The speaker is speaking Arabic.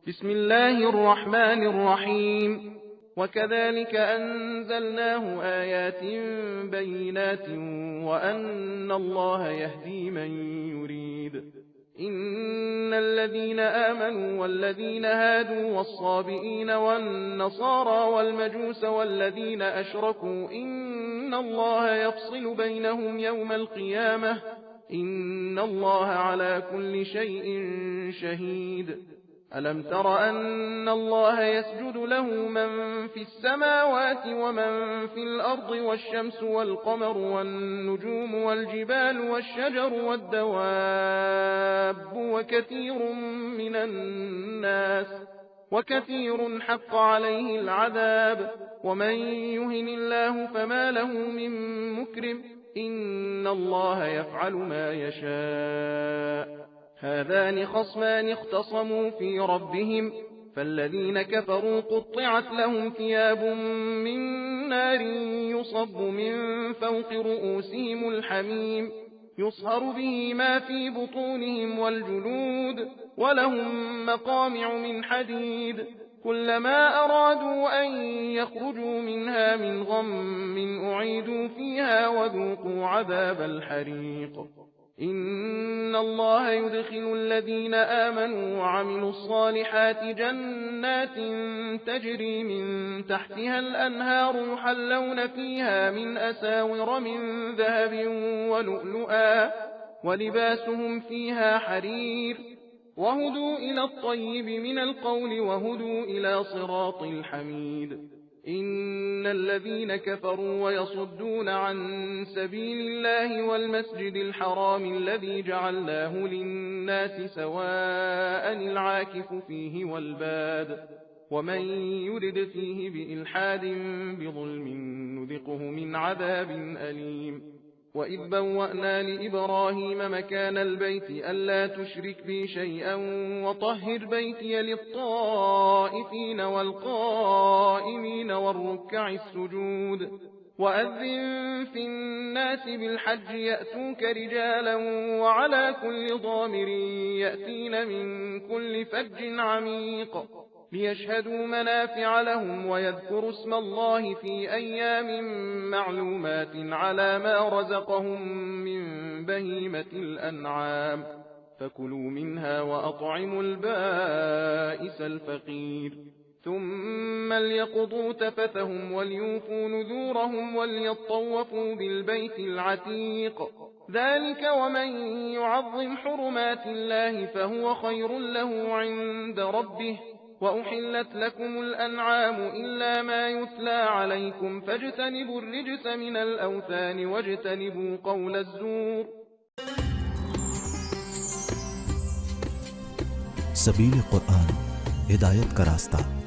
بسم الله الرحمن الرحيم. وكذلك أنزلناه آيات بينات وأن الله يهدي من يريد. إن الذين آمنوا والذين هادوا والصابئين والنصارى والمجوس والذين أشركوا إن الله يفصل بينهم يوم القيامة إن الله على كل شيء شهيد. ألم تر أن الله يسجد له من في السماوات ومن في الأرض والشمس والقمر والنجوم والجبال والشجر والدواب وكثير حق عليه العذاب ومن يهن الله فما له من مكرم إن الله يفعل ما يشاء. هذان خصمان اختصموا في ربهم فالذين كفروا قطعت لهم ثياب من نار يصب من فوق رؤوسهم الحميم يصهر به ما في بطونهم والجلود ولهم مقامع من حديد كلما أرادوا أن يخرجوا منها من غم أعيدوا فيها وذوقوا عذاب الحريق. إن الله يدخل الذين آمنوا وعملوا الصالحات جنات تجري من تحتها الأنهار يحلون فيها من أساور من ذهب ولؤلؤا ولباسهم فيها حرير وهدوا إلى الطيب من القول وهدوا إلى صراط الحميد. إن الذين كفروا ويصدون عن سبيل الله والمسجد الحرام الذي جعلناه للناس سواء العاكف فيه والباد ومن يرد فيه بإلحاد بظلم نذقه من عذاب أليم. وإذ بوأنا لإبراهيم مكان البيت ألا تشرك بي شيئا وطهر بيتي للطائفين والقائمين والركع السجود وأذن في الناس بالحج يأتوك رجالا وعلى كل ضامر يأتين من كل فج عميق ليشهدوا منافع لهم ويذكروا اسم الله في أيام معلومات على ما رزقهم من بهيمة الأنعام فكلوا منها وأطعموا البائس الفقير ثم ليقضوا تفثهم وليوفوا نذورهم وليطوفوا بالبيت العتيق ذلك ومن يعظم حرمات الله فهو خير له عند ربه. وأحلت لكم الأنعام إلا ما يتلى عليكم فاجتنبوا الرجس من الأوثان واجتنبوا قول الزور. सबील कुरान हिदायत का रास्ता।